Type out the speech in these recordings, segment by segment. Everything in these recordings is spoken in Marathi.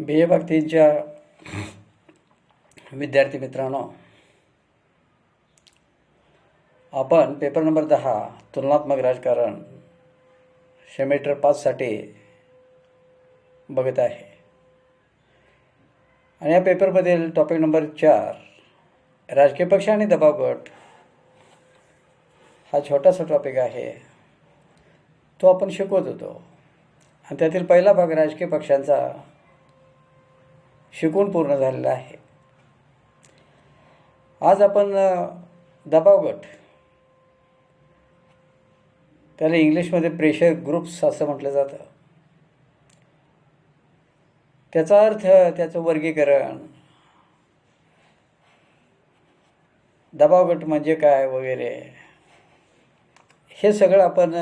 BA बाबतीच्या विद्यार्थी मित्रांनो, आपण पेपर नंबर 10 तुलनात्मक राजकारण सेमेस्टर 5साठी बघत आहे. आणि या पेपरमधील टॉपिक नंबर 4 राजकीय पक्ष आणि दबाव गट हा छोटासा टॉपिक आहे. तो आपण शिकवत होतो आणि त्यातील पहिला भाग राजकीय पक्षांचा शिकून पूर्ण झालेला आहे. आज आपण दबाव गट, त्याला इंग्लिशमध्ये प्रेशर ग्रुप्स असं म्हटलं जातं, त्याचा अर्थ, त्याचं वर्गीकरण, दबाव गट म्हणजे काय वगैरे हे सगळं आपण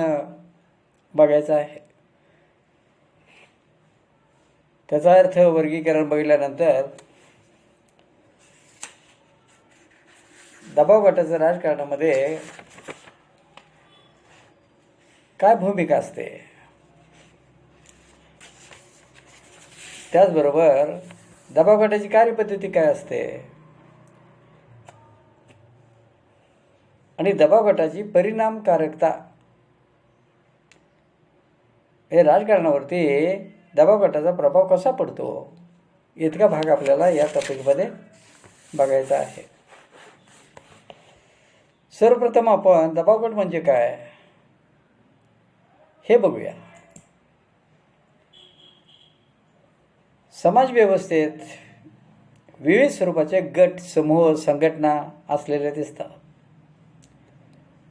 बघायचं आहे. त्याचा अर्थ, वर्गीकरण बघितल्यानंतर दबाव गटाचं राजकारणामध्ये काय भूमिका असते, त्याचबरोबर दबाव गटाची कार्यपद्धती काय असते आणि दबाव गटाची परिणामकारकता हे राजकारणावरती दबाव गटाचा प्रभाव कसा पडतो इतका भाग आपल्याला या टॉपिकमध्ये बघायचा आहे. सर्वप्रथम आपण दबाव गट म्हणजे काय हे बघूया. समाज व्यवस्थेत विविध स्वरूपाचे गट, समूह, संघटना असलेले दिसतात.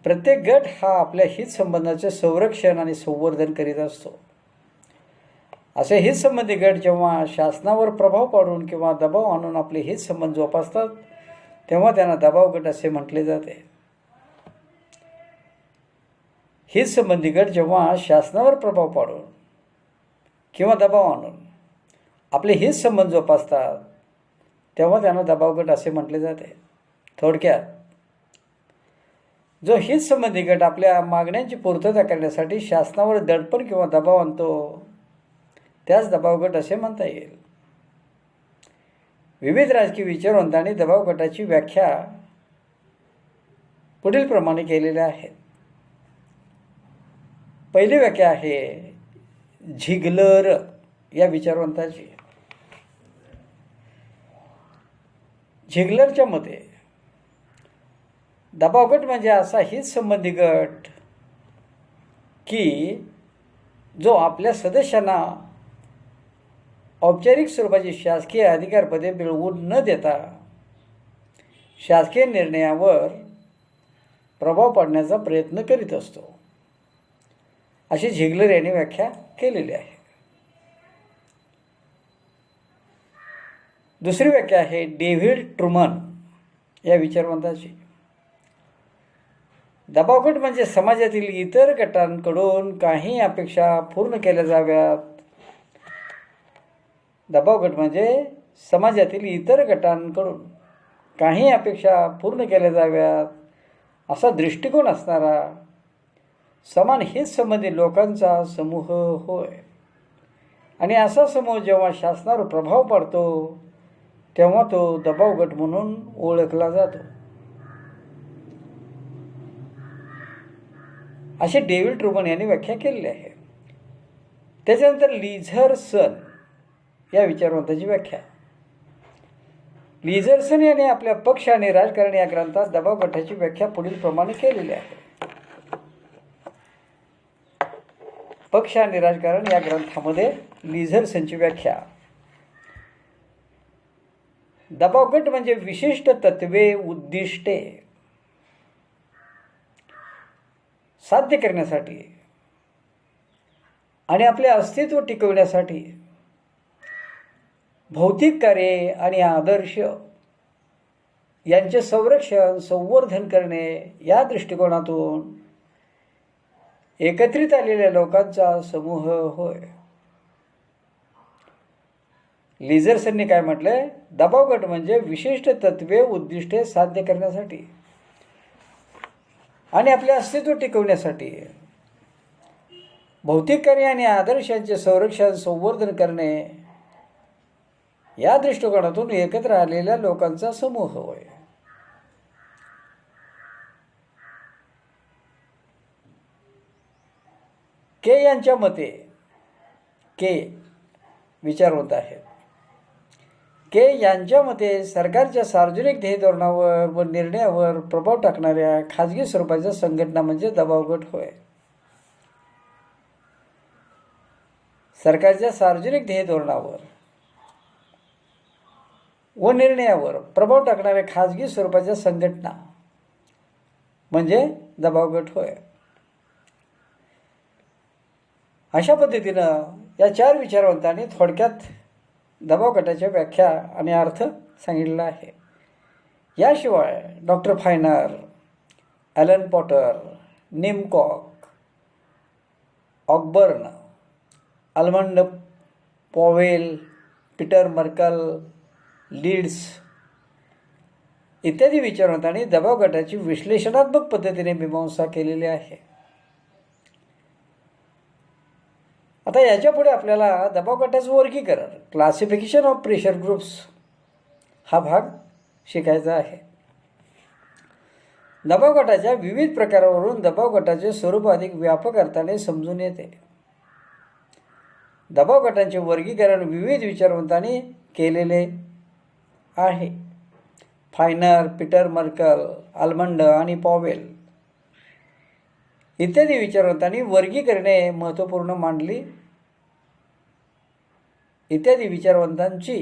प्रत्येक गट हा आपल्या हितसंबंधाचे संरक्षण आणि संवर्धन करीत असतो. असे हितसंबंधी गट जेव्हा शासनावर प्रभाव पाडून किंवा दबाव आणून आपले हितसंबंध जोपासतात तेव्हा त्यांना दबाव गट असे म्हटले जाते. हितसंबंधी गट जेव्हा शासनावर प्रभाव पाडून किंवा दबाव आणून आपले हितसंबंध जोपासतात तेव्हा त्यांना दबाव गट असे म्हटले जाते. थोडक्यात, जो हितसंबंधी गट आपल्या मागण्यांची पूर्तता करण्यासाठी शासनावर दडपण किंवा दबाव आणतो त्यास दबाव गट असे म्हणता येईल. विविध राजकीय विचारवंतांनी दबाव गटाची व्याख्या पुढील प्रमाणे केलेल्या आहेत. पहिली व्याख्या आहे झिगलर या विचारवंताची. झिगलरच्या मते दबाव गट म्हणजे असा हितसंबंधी गट की जो आपल्या सदस्यांना औपचारिक स्वरूपाची शासकीय अधिकारपदे मिळवून न देता शासकीय निर्णयावर प्रभाव पाडण्याचा प्रयत्न करीत असतो, अशी झिगलर यांनी व्याख्या केलेली आहे. दुसरी व्याख्या आहे डेव्हिड ट्रुमन या विचारवंताची. दबाव गट म्हणजे समाजातील इतर गटांकडून काही अपेक्षा पूर्ण केल्या जाव्यात. दबाव गट म्हणजे समाजातील इतर गटांकडून काही अपेक्षा पूर्ण केल्या जाव्यात असा दृष्टिकोन असणारा समान हितसंबंधी लोकांचा समूह होय. आणि असा समूह जेव्हा शासनावर प्रभाव पाडतो तेव्हा तो दबाव गट म्हणून ओळखला जातो, अशी डेव्हिड ट्रुमन यांनी व्याख्या केलेली आहे. त्याच्यानंतर लिझरसन या विचारवंताची व्याख्या. लिझरसन यांनी आपल्या पक्ष आणि राजकारण या ग्रंथात दबाव गटाची व्याख्या पुढील प्रमाणे केलेली आहे. पक्ष आणि राजकारण या ग्रंथामध्ये लिझरसनची व्याख्या. दबाव गट म्हणजे विशिष्ट तत्वे, उद्दिष्टे साध्य करण्यासाठी आणि आपले अस्तित्व टिकवण्यासाठी भौतिक कार्ये आणि आदर्श यांचे संरक्षण, संवर्धन करणे या दृष्टिकोनातून एकत्रित आलेल्या लोकांचा समूह होय. लिझरसनने काय म्हटलंय? दबाव गट म्हणजे विशिष्ट तत्वे, उद्दिष्टे साध्य करण्यासाठी आणि आपले अस्तित्व टिकवण्यासाठी भौतिक कार्य आणि आदर्शांचे संरक्षण, संवर्धन करणे या दृष्टिकोनातून एकत्र आलेल्या लोकांचा समूह होय. के यांच्या मते, के विचारवंत आहेत, के यांच्या मते सरकारच्या सार्वजनिक ध्येय धोरणावर व निर्णयावर प्रभाव टाकणाऱ्या खाजगी स्वरूपाच्या संघटना म्हणजे दबावगट होय. सरकारच्या सार्वजनिक ध्येय धोरणावर व निर्णयावर प्रभाव टाकणाऱ्या खाजगी स्वरूपाच्या संघटना म्हणजे दबावगट होय. अशा पद्धतीनं या चार विचारवंतांनी थोडक्यात दबाव गटाच्या व्याख्या आणि अर्थ सांगितलेला आहे. याशिवाय doctor Finer, Alan Potter, Nimcock, Ockburn, Almond Powell, Peter Merkl, Leeds इत्यादी विचारवंतांनी दबाव गटाची विश्लेषणात्मक पद्धतीने मीमांसा केलेली आहे. आता याच्यापुढे आपल्याला दबाव गटाचं वर्गीकरण, क्लासिफिकेशन ऑफ प्रेशर ग्रुप्स हा भाग शिकायचा आहे. दबाव गटाच्या विविध प्रकारावरून दबाव गटाचे स्वरूप अधिक व्यापक अर्थाने समजून येते. दबाव गटांचे वर्गीकरण विविध विचारवंतांनी केलेले आहे. फायनर, पीटर मर्कल, आल्मंड आणि पॉवेल इत्यादी विचारवंतांनी वर्गीकरणे महत्त्वपूर्ण मांडली. इत्यादी विचारवंतांची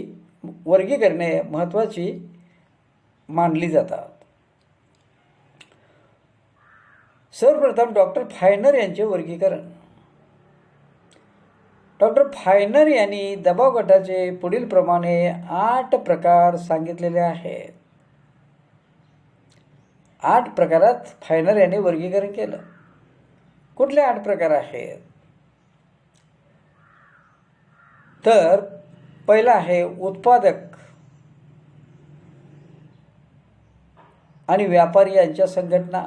वर्गीकरणे महत्त्वाची मानली जातात. सर्वप्रथम डॉक्टर फायनर यांचे वर्गीकरण. डॉक्टर फायनर यांनी दबाव गटाचे पुढील प्रमाणे 8 प्रकार सांगितलेले आहेत. 8 प्रकारात फायनर यांनी वर्गीकरण केलं. कुठले 8 प्रकार आहेत? तर पहिला आहे उत्पादक आणि व्यापारी यांच्या संघटना.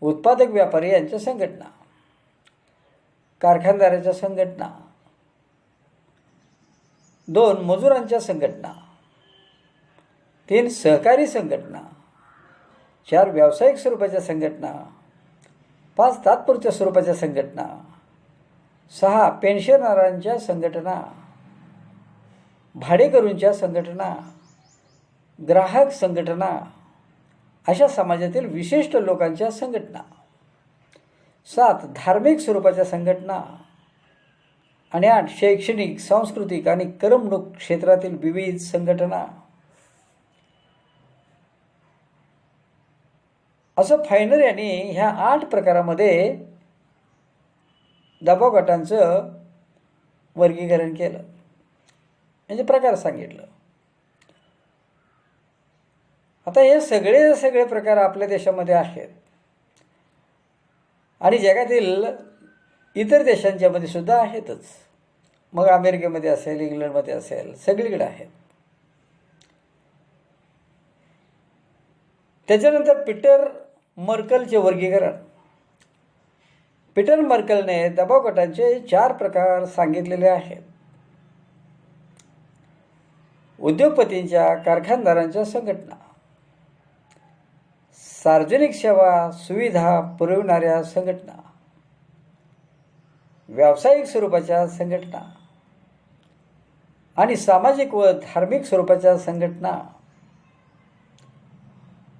उत्पादक व्यापारी यांच्या संघटना, कारखानदाराच्या संघटना, 2 मजुरांच्या संघटना, 3 सहकारी संघटना, 4 व्यावसायिक स्वरूपाच्या संघटना, 5 तात्पुरत्या स्वरूपाच्या संघटना, 6 पेन्शनरांच्या संघटना, भाडेकरूंच्या संघटना, ग्राहक संघटना अशा समाजातील विशिष्ट लोकांच्या संघटना, 7 धार्मिक स्वरूपाच्या संघटना आणि 8 शैक्षणिक, सांस्कृतिक आणि करमणूक क्षेत्रातील विविध संघटना. असं फायनर यांनी ह्या 8 प्रकारामध्ये दबाव गटांचं वर्गीकरण केलं, म्हणजे प्रकार सांगितलं. आता हे सगळे प्रकार आपल्या देशामध्ये आहेत आणि जगातील इतर देशांच्यामध्ये सुद्धा आहेतच. मग अमेरिकेमध्ये असेल, इंग्लंडमध्ये असेल, सगळीकडे आहेत. त्याच्यानंतर पीटर मर्कलचे वर्गीकरण. पीटर मर्कलने दबाव गटांचे 4 प्रकार सांगितलेले आहेत. उद्योगपतींच्या, कारखानदारांच्या संघटना, सार्वजनिक सेवा सुविधा पुरविणाऱ्या संघटना, व्यावसायिक स्वरूपाच्या संघटना आणि सामाजिक व धार्मिक स्वरूपाच्या संघटना.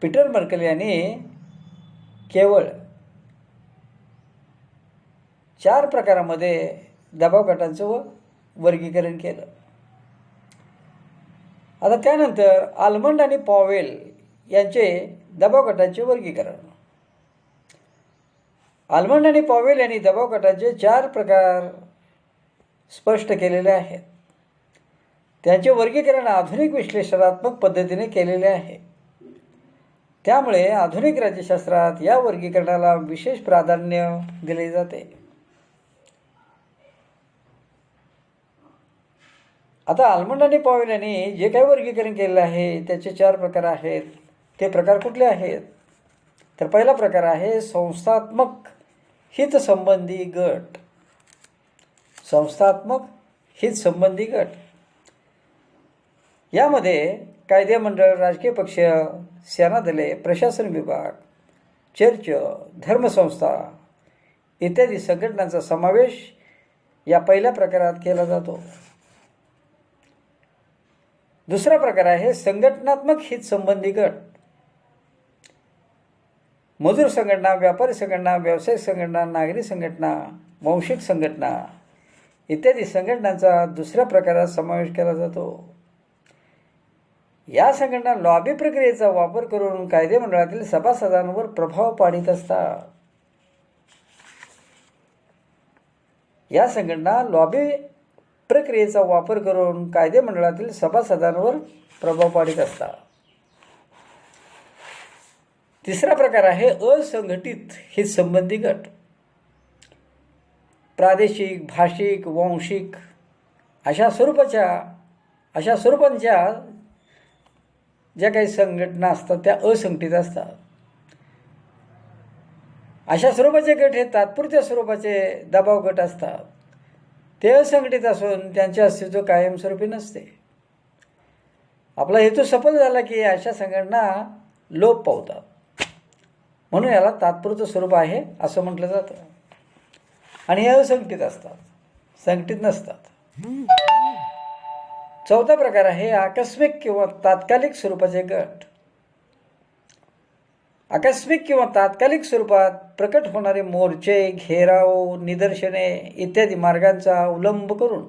पीटर मर्कल यांनी केवळ 4 प्रकारामध्ये दबाव गटांचं वर्गीकरण केलं. आता त्यानंतर आल्मंड आणि पॉवेल यांचे दबाव गटांचे वर्गीकरण. आल्मंड आणि पॉवेल यांनी दबाव गटांचे 4 प्रकार स्पष्ट केलेले आहेत. त्यांचे वर्गीकरण आधुनिक विश्लेषणात्मक पद्धतीने केलेले आहे. त्यामुळे आधुनिक राज्यशास्त्रात या वर्गीकरणाला विशेष प्राधान्य दिले जाते. आता आल्मंड आणि पॉवेल यांनी जे काही वर्गीकरण केलेलं आहे त्याचे 4 प्रकार आहेत. ते प्रकार कुठले आहेत? तर पहिला प्रकार आहे संस्थात्मक हितसंबंधी गट. संस्थात्मक हितसंबंधी गट. यामध्ये कायदे मंडळ, राजकीय पक्ष, सेनादले, प्रशासन विभाग, चर्च, धर्मसंस्था इत्यादी संघटनांचा समावेश या पहिल्या प्रकारात केला जातो. दुसरा प्रकार आहे संघटनात्मक हितसंबंधी गट. मजूर संघटना, व्यापारी संघटना, व्यावसायिक संघटना, नागरी संघटना, वांशिक संघटना इत्यादी संघटनांचा दुसऱ्या प्रकारात समावेश केला जातो. या संघटना लॉबी प्रक्रियेचा वापर करून कायदेमंडळातील सभासदांवर प्रभाव पाडित असतात. या संघटना लॉबी प्रक्रियेचा वापर करून कायदेमंडळातील सभासदांवर प्रभाव पाडित असतात. तिसरा प्रकार आहे असंघटित हितसंबंधी गट. प्रादेशिक, भाषिक, वांशिक अशा स्वरूपांच्या ज्या काही संघटना असतात त्या असंघटित असतात. अशा स्वरूपाचे गट हे तात्पुरत्या स्वरूपाचे दबाव गट असतात. ते असंघटित असून त्यांचे अस्तित्व कायमस्वरूपी नसते. आपला हेतू सफल झाला की अशा संघटना लोप पावतात, म्हणून याला तात्पुरतं स्वरूप आहे असं म्हटलं जातं. आणि हे असंघटित असतात, संघटित नसतात. चौथा प्रकार आहे आकस्मिक किंवा तात्कालिक स्वरूपाचे गट. आकस्मिक किंवा तात्कालिक स्वरूपात प्रकट होणारे मोर्चे, घेराव, निदर्शने इत्यादी मार्गांचा अवलंब करून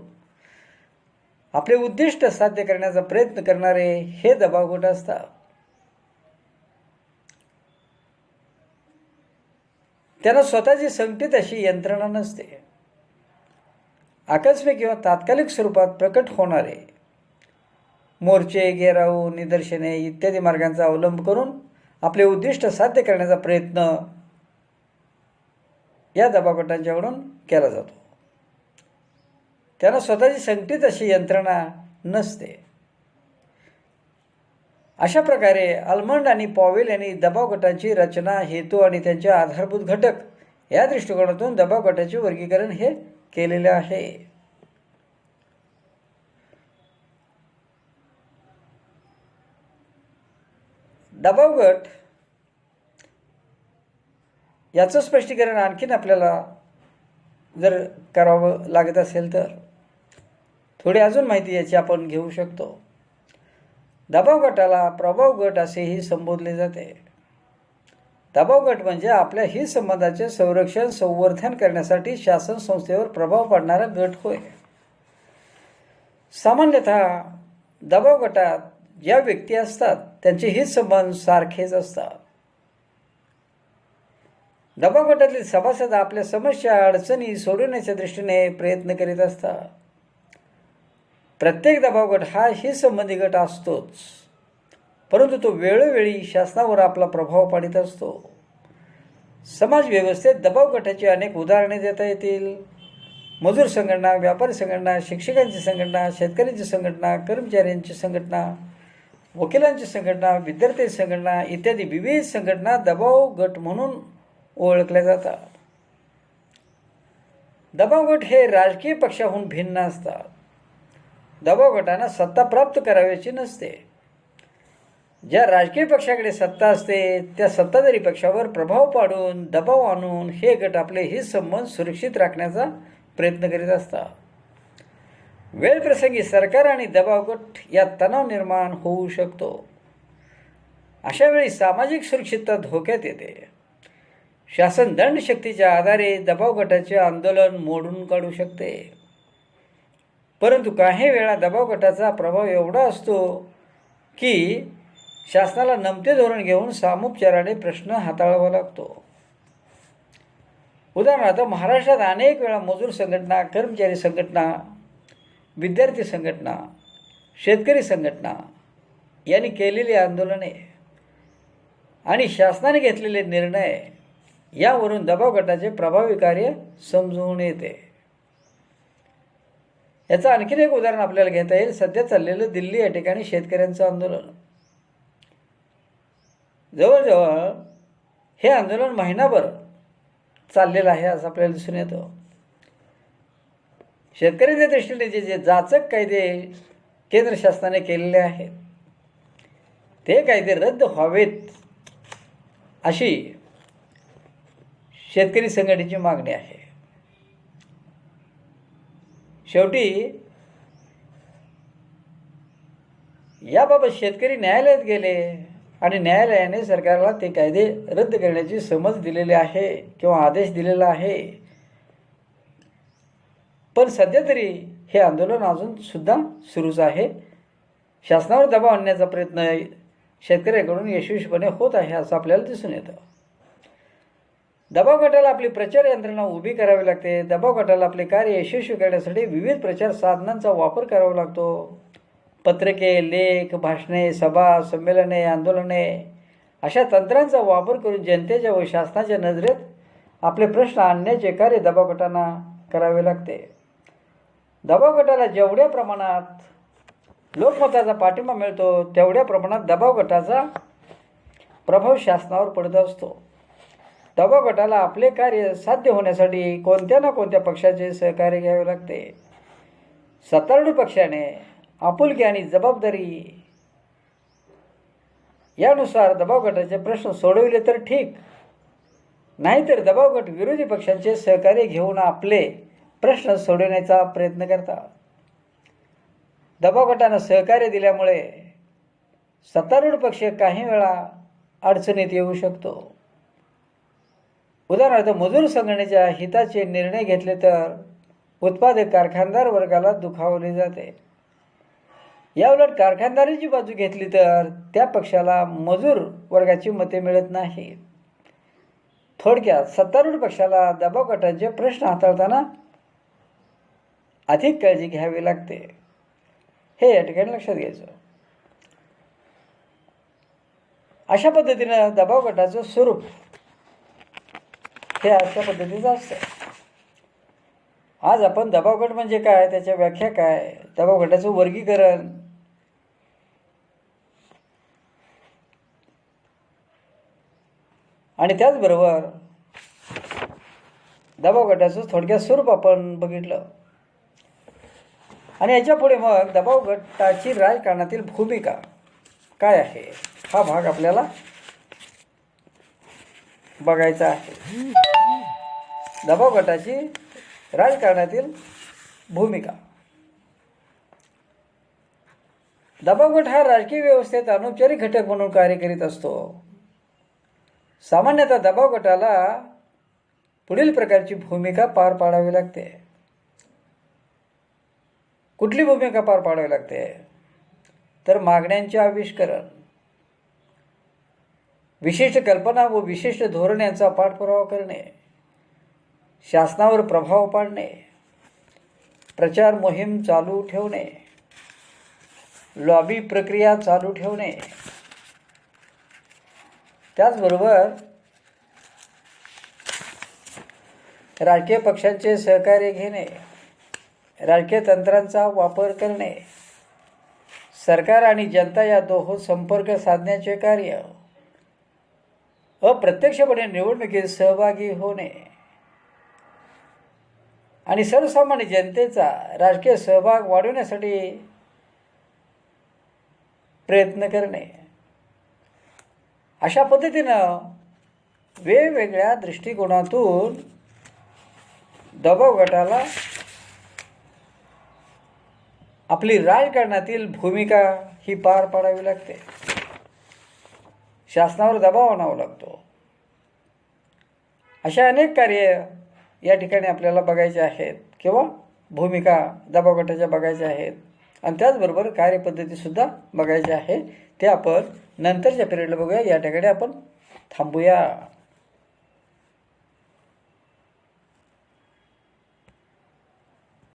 आपले उद्दिष्ट साध्य करण्याचा प्रयत्न करणारे हे दबाव गट असतात. त्यांना स्वतःची संघटित अशी यंत्रणा नसते. आकस्मिक किंवा तात्कालिक स्वरूपात प्रकट होणारे मोर्चे, घेराव, निदर्शने इत्यादी मार्गांचा अवलंब करून आपले उद्दिष्ट साध्य करण्याचा प्रयत्न या दबाव गटांच्याकडून केला जातो. त्यांना स्वतःची संघटित अशी यंत्रणा नसते. अशा प्रकारे आल्मंड आणि पॉवेल यांनी दबाव गटांची रचना, हेतू आणि त्यांचे आधारभूत घटक या दृष्टिकोनातून दबाव गटाचे वर्गीकरण हे केलेले आहे. दबाव गट याचं स्पष्टीकरण आणखीन आपल्याला जर करावं लागत असेल तर थोडी अजून माहिती याची आपण घेऊ शकतो. दबाव गटाला प्रभाव गट असेही संबोधले जाते. दबाव गट म्हणजे आपल्या हित संबंधाचे संरक्षण, संवर्धन करण्यासाठी शासन संस्थेवर प्रभाव पाडणारा गट होय. सामान्यतः दबाव गटात ज्या व्यक्ती असतात त्यांचे हित संबंध सारखेच असतात. दबाव गटातील सभासद आपल्या समस्या, अडचणी सोडवण्याच्या दृष्टीने प्रयत्न करीत असतात. प्रत्येक दबाव गट हा हित संबंधी गट असतोच, परंतु तो वेळोवेळी शासनावर आपला प्रभाव पाडित असतो. समाज व्यवस्थेत दबाव गटाची अनेक उदाहरणे देता येतील. मजूर संघटना, व्यापारी संघटना, शिक्षकांची संघटना, शेतकऱ्यांची संघटना, कर्मचाऱ्यांची संघटना, वकिलांची संघटना, विद्यार्थी संघटना इत्यादी विविध संघटना दबाव गट म्हणून ओळखल्या जातात. दबाव गट हे राजकीय पक्षाहून भिन्न असतात. दबाव गटांना सत्ता प्राप्त करावयाची नसते. ज्या राजकीय पक्षाकडे सत्ता असते त्या सत्ताधारी पक्षावर प्रभाव पाडून, दबाव आणून हे गट आपले हित संबंध सुरक्षित राखण्याचा प्रयत्न करीत असतात. वेळप्रसंगी सरकार आणि दबाव गट यात तणाव निर्माण होऊ शकतो. अशा वेळी सामाजिक सुरक्षितता धोक्यात येते. शासन दंडशक्तीच्या आधारे दबाव गटाचे आंदोलन मोडून काढू शकते. परंतु काही वेळा दबाव गटाचा प्रभाव एवढा असतो की शासनाला नमते धोरण घेऊन सामोपचाराने प्रश्न हाताळावा लागतो. उदाहरणार्थ महाराष्ट्रात अनेक वेळा मजूर संघटना, कर्मचारी संघटना, विद्यार्थी संघटना, शेतकरी संघटना यांनी केलेली आंदोलने आणि शासनाने घेतलेले निर्णय यावरून दबाव गटाचे प्रभावी कार्य समजून येते. याचं आणखीन एक उदाहरण आपल्याला घेता येईल. सध्या चाललेलं दिल्ली या ठिकाणी शेतकऱ्यांचं आंदोलन. जवळजवळ हे आंदोलन महिनाभर चाललेलं आहे असं आपल्याला दिसून येतं. शेतकऱ्यांच्या दृष्टीने जे जाचक कायदे केंद्र शासनाने केलेले आहेत ते कायदे रद्द व्हावेत अशी शेतकरी संघटनेची मागणी आहे. शेवटी याबाबत शेतकरी न्यायालयात गेले आणि न्यायालयाने सरकारला ते कायदे रद्द करण्याची समज दिलेली आहे किंवा आदेश दिलेला आहे. पण सध्या तरी हे आंदोलन अजून सुद्धा सुरूच आहे. शासनावर दबाव आणण्याचा प्रयत्न शेतकऱ्यांकडून यशस्वीपणे होत आहे असं आपल्याला दिसून येतं. दबाव गटाला आपली प्रचार यंत्रणा उभी करावी लागते. दबाव गटाला आपले कार्य यशस्वी करण्यासाठी विविध प्रचार साधनांचा वापर करावा लागतो. पत्रके, लेख, भाषणे, सभा, संमेलने, आंदोलने अशा तंत्रांचा वापर करून जनतेच्या व शासनाच्या नजरेत आपले प्रश्न आणण्याचे कार्य दबाव गटांना करावे लागते. दबाव गटाला जेवढ्या प्रमाणात लोकमताचा पाठिंबा मिळतो तेवढ्या प्रमाणात दबाव गटाचा प्रभाव शासनावर पडत असतो. दबाव गटाला आपले कार्य साध्य होण्यासाठी कोणत्या ना कोणत्या पक्षाचे सहकार्य घ्यावे लागते. सत्तारूढ पक्षाने आपुलकी आणि जबाबदारी यानुसार दबाव गटाचे प्रश्न सोडविले तर ठीक, नाहीतर दबाव गट विरोधी पक्षांचे सहकार्य घेऊन आपले प्रश्न सोडवण्याचा प्रयत्न करतात. दबाव गटांना सहकार्य दिल्यामुळे सत्तारूढ पक्ष काही वेळा अडचणीत येऊ शकतो. उदाहरणार्थ मजूर संघटनेच्या हिताचे निर्णय घेतले तर उत्पादक कारखानदार वर्गाला दुखावले जाते. याउलट कारखानदारीची बाजू घेतली तर त्या पक्षाला मजूर वर्गाची मते मिळत नाही. थोडक्यात सत्तारूढ पक्षाला दबाव गटांचे प्रश्न हाताळताना अधिक काळजी घ्यावी लागते, हे या ठिकाणी लक्षात घ्यायचं. अशा पद्धतीनं दबाव गटाचं स्वरूप हे अशा पद्धतीचं असतं. आज आपण दबाव गट म्हणजे काय, त्याच्या व्याख्या काय, दबाव गटाचं वर्गीकरण आणि त्याचबरोबर दबाव गटाचं थोडक्यात स्वरूप आपण बघितलं. आणि याच्या पुढे मग दबाव गटाची राजकारणातील भूमिका काय आहे हा भाग आपल्याला बघायचा आहे. दबाव गटाची राजकारणातील भूमिका. दबाव गट हा राजकीय व्यवस्थेत अनौपचारिक घटक म्हणून कार्य करीत असतो. सामान्यतः दबाव गटाला पुढील प्रकारची भूमिका पार पाडावी लागते. कुठली भूमिका पार पाडावी लागते तर मागण्यांचे आविष्करण, विशिष्ट कल्पना व विशिष्ट धोरण यांचा पाठपुरावा करणे, शासनावर प्रभाव पाडणे, प्रचार मोहीम चालू ठेवणे, लॉबी प्रक्रिया चालू ठेवणे, त्याचबरोबर राजकीय पक्षांचे सहकार्य घेणे, राजकीय तंत्रांचा वापर करणे, सरकार आणि जनता या दोहोत संपर्क साधण्याचे कार्य, अप्रत्यक्षपणे निवडणुकीत सहभागी होणे आणि सर्वसामान्य जनतेचा राजकीय सहभाग वाढवण्यासाठी प्रयत्न करणे. अशा पद्धतीनं वेगवेगळ्या दृष्टिकोनातून दबाव गटाला आपली राजकारणातील भूमिका ही पार पाडावी लागते. शासनावर दबाव आणावा लागतो. अशा अनेक कार्य या ठिकाणी आपल्याला बघायचे आहेत किंवा भूमिका दबाव गटाच्या बघायच्या आहेत आणि त्याचबरोबर कार्यपद्धतीसुद्धा बघायची आहे. ते आपण नंतरच्या पिरियडला बघूया. या ठिकाणी आपण थांबूया.